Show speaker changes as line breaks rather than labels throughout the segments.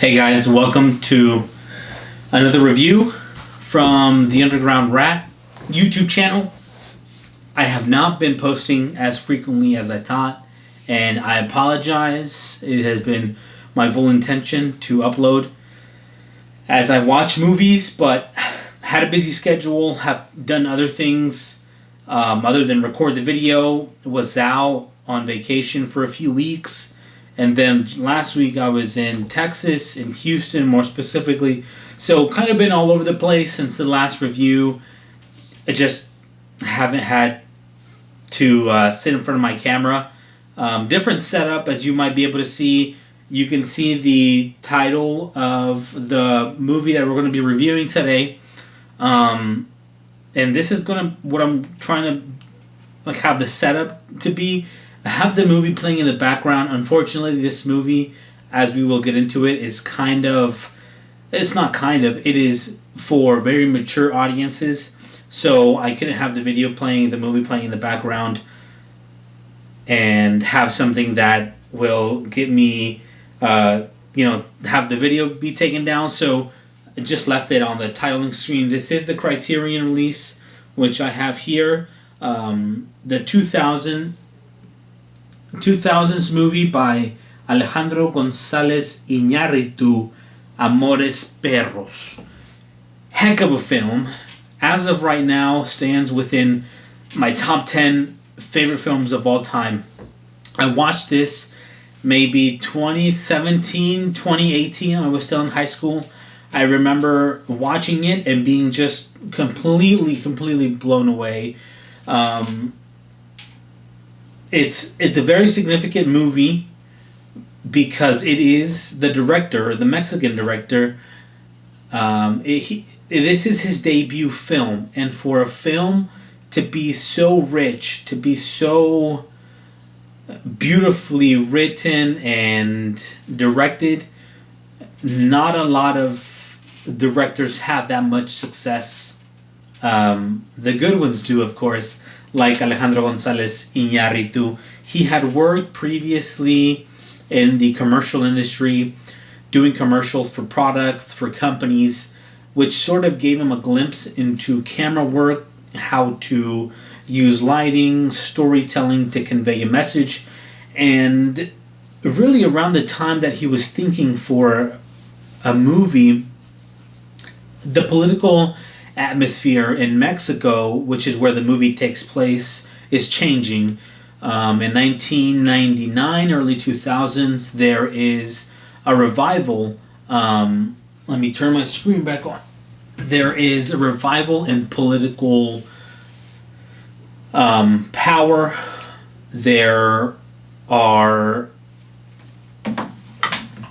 Hey guys, welcome to another review from the Underground Rat YouTube channel. I have not been posting as frequently as I thought, and I apologize. It has been my full intention to upload as I watch movies, but had a busy schedule, have done other things other than record the video, was out on vacation for a few weeks. And then last week I was in Texas, in Houston more specifically. So kind of been all over the place since the last review. I just haven't had to sit in front of my camera. Different setup, as you might be able to see. You can see the title of the movie that we're going to be reviewing today. And this is what I'm trying to have the setup to be. I have the movie playing in the background. Unfortunately, this movie, as we will get into it, is it is for very mature audiences. So I couldn't have the movie playing in the background, and have something that will get me, have the video be taken down. So I just left it on the titling screen. This is the Criterion release, which I have here. The 2000s movie by Alejandro Gonzalez Iñárritu, Amores Perros. Heck of a film. As of right now, stands within my top 10 favorite films of all time. I watched this maybe 2017, 2018. I was still in high school. I remember watching it and being just completely blown away. It's a very significant movie because it is the Mexican director. This is his debut film, and for a film to be so rich, to be so beautifully written and directed, not a lot of directors have that much success. The good ones do, of course, like Alejandro Gonzalez Iñárritu. He had worked previously in the commercial industry, doing commercials for products, for companies, which sort of gave him a glimpse into camera work, how to use lighting, storytelling to convey a message. And really around the time that he was thinking for a movie, the political atmosphere in Mexico, which is where the movie takes place, is changing. In 1999, early 2000s, there is a revival. Let me turn my screen back on. There is a revival in political power. There are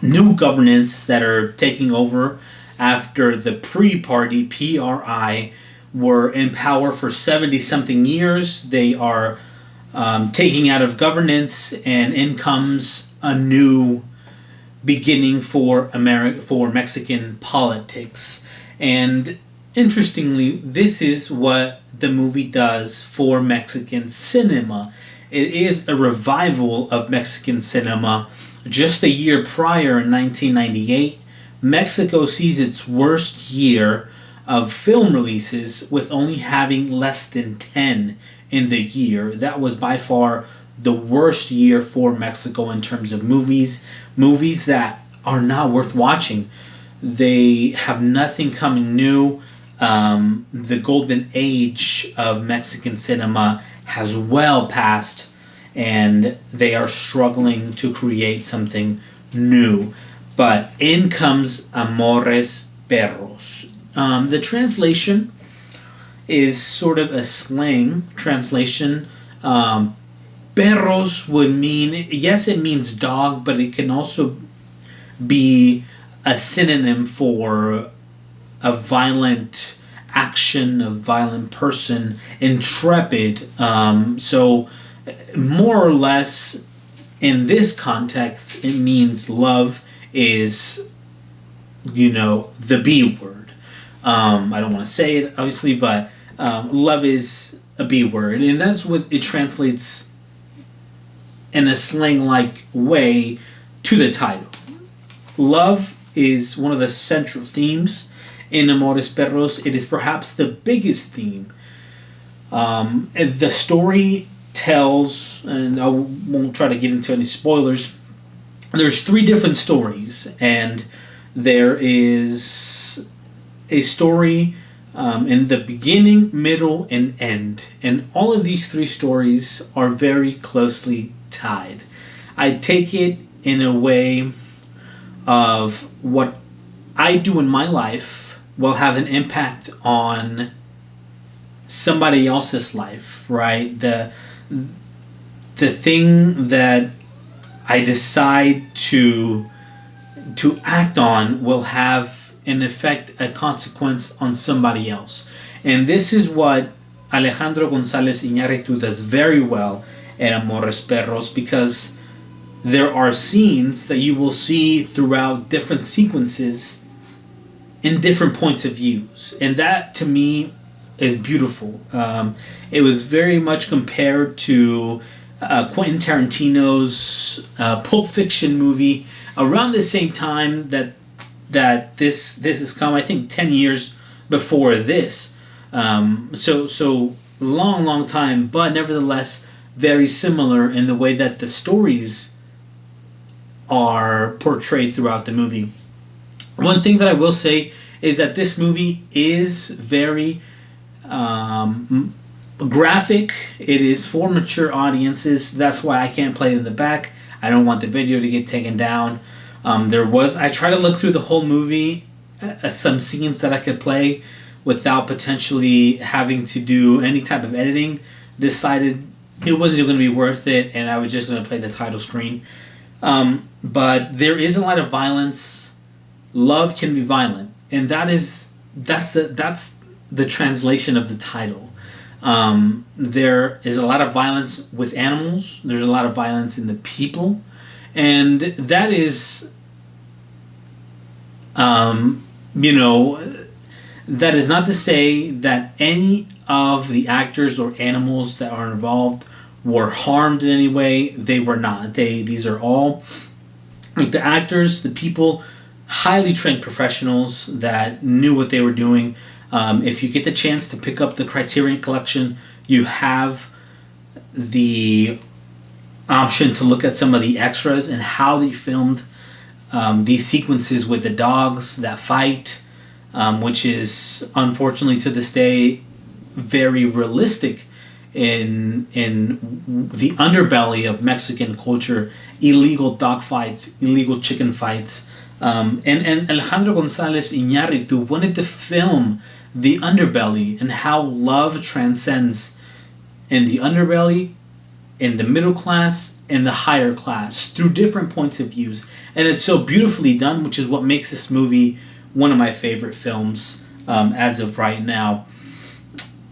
new governance that are taking over after the pre-party, PRI, were in power for 70-something years. They are taking out of governance, and in comes a new beginning for Mexican politics. And interestingly, this is what the movie does for Mexican cinema. It is a revival of Mexican cinema. Just a year prior, in 1998, Mexico sees its worst year of film releases, with only having less than 10 in the year. That was by far the worst year for Mexico in terms of movies that are not worth watching. They have nothing coming new. The golden age of Mexican cinema has well passed, and they are struggling to create something new. But in comes Amores Perros. The translation is sort of a slang translation. Perros would mean, yes, it means dog, but it can also be a synonym for a violent action, a violent person, intrepid. So more or less, in this context, it means love is, the B word. I don't want to say it, obviously, but love is a B word, and that's what it translates in a slang-like way to the title. Love is one of the central themes in Amores Perros. It is perhaps the biggest theme. And the story tells, and I won't try to get into any spoilers, there's 3 different stories, and there is a story in the beginning, middle, and end. And all of these 3 stories are very closely tied. I take it in a way of what I do in my life will have an impact on somebody else's life, right? The thing that I decide to act on will have an effect, a consequence on somebody else. And this is what Alejandro Gonzalez Iñárritu does very well in Amores Perros, because there are scenes that you will see throughout different sequences in different points of views. And that, to me, is beautiful. It was very much compared to Quentin Tarantino's Pulp Fiction movie around the same time that this has come. I think 10 years before this. So long time, but nevertheless very similar in the way that the stories are portrayed throughout the movie. One thing that I will say is that this movie is very graphic. It is for mature audiences. That's why I can't play it in the back. I don't want the video to get taken down. I tried to look through the whole movie, some scenes that I could play without potentially having to do any type of editing. Decided it wasn't going to be worth it, and I was just going to play the title screen. But there is a lot of violence. Love can be violent, and that's the translation of the title. There is a lot of violence with animals. There's a lot of violence in the people, and that is, that is not to say that any of the actors or animals that are involved were harmed in any way. They were not. These are all, like, the actors, the people, highly trained professionals that knew what they were doing. If you get the chance to pick up the Criterion Collection, you have the option to look at some of the extras and how they filmed these sequences with the dogs that fight, which is unfortunately to this day very realistic in the underbelly of Mexican culture. Illegal dog fights, illegal chicken fights, and Alejandro Gonzalez Iñárritu wanted to film the underbelly and how love transcends in the underbelly, in the middle class, and the higher class through different points of views. And it's so beautifully done, which is what makes this movie one of my favorite films as of right now.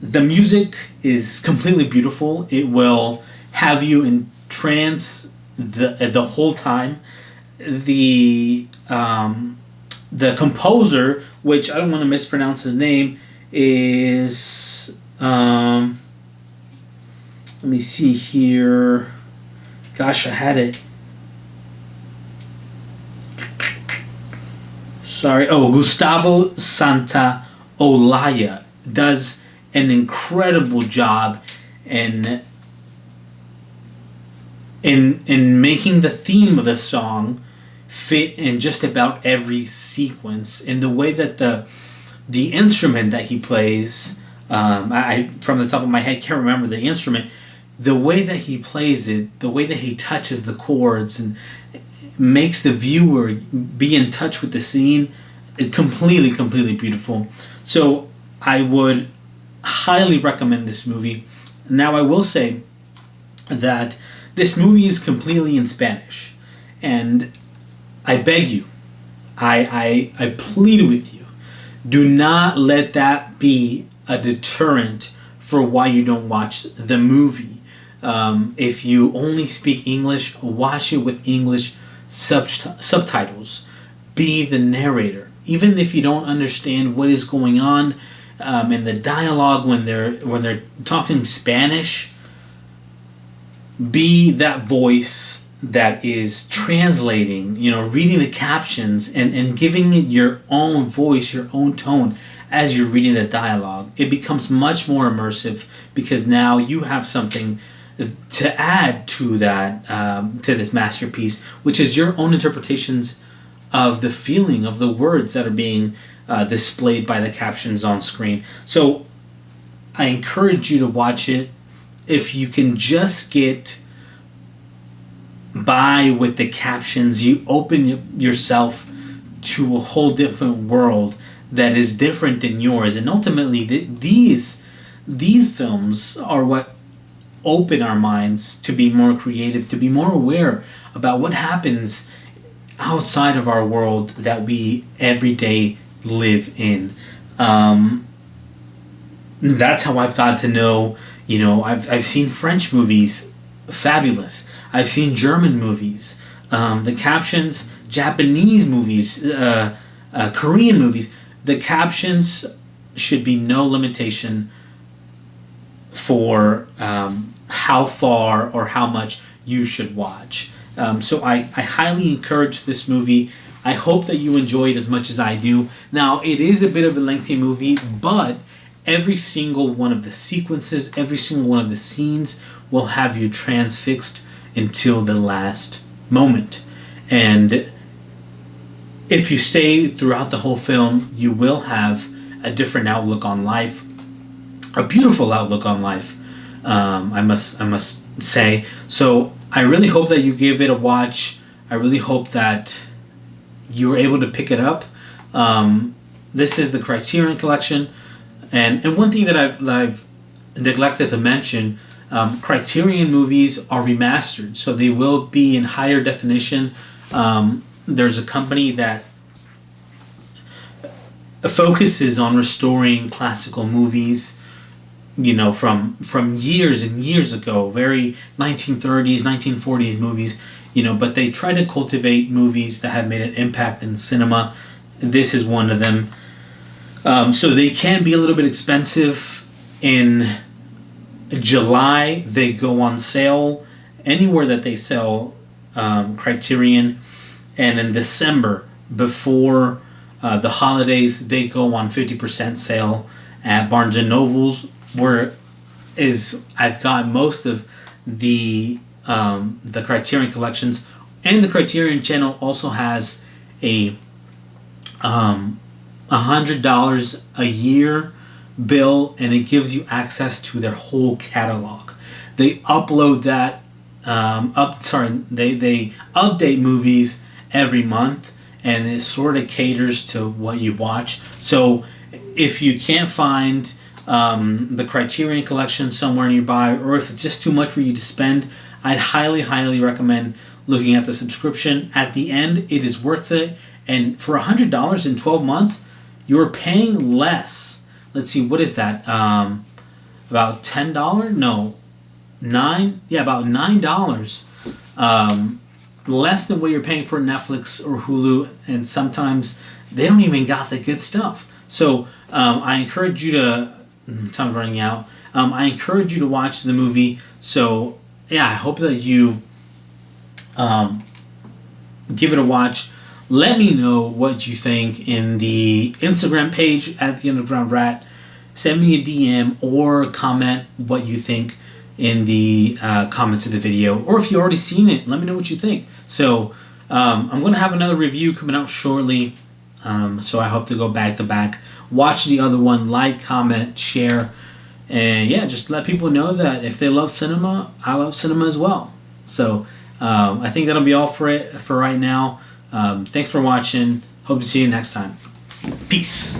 The music is completely beautiful. It will have you in trance the whole time. The composer, which I don't want to mispronounce his name, is let me see here. Gosh, I had it. Sorry. Oh, Gustavo Santaolalla does an incredible job in making the theme of the song fit in just about every sequence. In the way that the instrument that he plays, I from the top of my head can't remember the instrument. The way that he plays it, the way that he touches the chords and makes the viewer be in touch with the scene, is completely beautiful. So I would highly recommend this movie. Now, I will say that this movie is completely in Spanish, and I beg you, I plead with you, do not let that be a deterrent for why you don't watch the movie. If you only speak English, watch it with English subtitles. Be the narrator. Even if you don't understand what is going on in the dialogue when they're talking Spanish, be that voice that is translating, reading the captions and giving it your own voice, your own tone as you're reading the dialogue. It becomes much more immersive because now you have something to add to that, to this masterpiece, which is your own interpretations of the feeling of the words that are being displayed by the captions on screen. So I encourage you to watch it. If you can just get by with the captions, you open yourself to a whole different world that is different than yours. And ultimately, these films are what open our minds to be more creative, to be more aware about what happens outside of our world that we every day live in. That's how I've got to know. I've seen French movies, fabulous. I've seen German movies, the captions, Japanese movies, Korean movies. The captions should be no limitation for how far or how much you should watch. So I highly encourage this movie. I hope that you enjoy it as much as I do. Now, it is a bit of a lengthy movie, but every single one of the sequences, every single one of the scenes will have you transfixed until the last moment. And if you stay throughout the whole film, you will have a different outlook on life, a beautiful outlook on life, I must say. So I really hope that you give it a watch. I really hope that you were able to pick it up. This is the Criterion Collection, and one thing that I've neglected to mention, Criterion movies are remastered, so they will be in higher definition. There's a company that focuses on restoring classical movies, from years and years ago, very 1930s, 1940s movies, but they try to cultivate movies that have made an impact in cinema. This is one of them. So they can be a little bit expensive. In July, they go on sale anywhere that they sell Criterion. And in December, before the holidays, they go on 50% sale at Barnes & Noble's, where I've got most of the Criterion collections. And the Criterion channel also has a $100 a year bill, and it gives you access to their whole catalog. They upload that they update movies every month, and it sort of caters to what you watch. So if you can't find the Criterion collection somewhere nearby, or if it's just too much for you to spend, I'd highly recommend looking at the subscription. At the end, it is worth it, and for $100 in 12 months, you're paying less. Let's see, what is that? About $10? No, $9? Yeah, about $9. Less than what you're paying for Netflix or Hulu, and sometimes they don't even got the good stuff. So I encourage you to. Time's running out. I encourage you to watch the movie. So yeah, I hope that you give it a watch. Let me know what you think in the Instagram page at The Underground Rat. Send me a DM or comment what you think in the comments of the video. Or if you've already seen it, let me know what you think. So I'm going to have another review coming out shortly. So I hope to go back to back. Watch the other one, like, comment, share. And yeah, just let people know that if they love cinema, I love cinema as well. So I think that'll be all for right now. Thanks for watching. Hope to see you next time. Peace.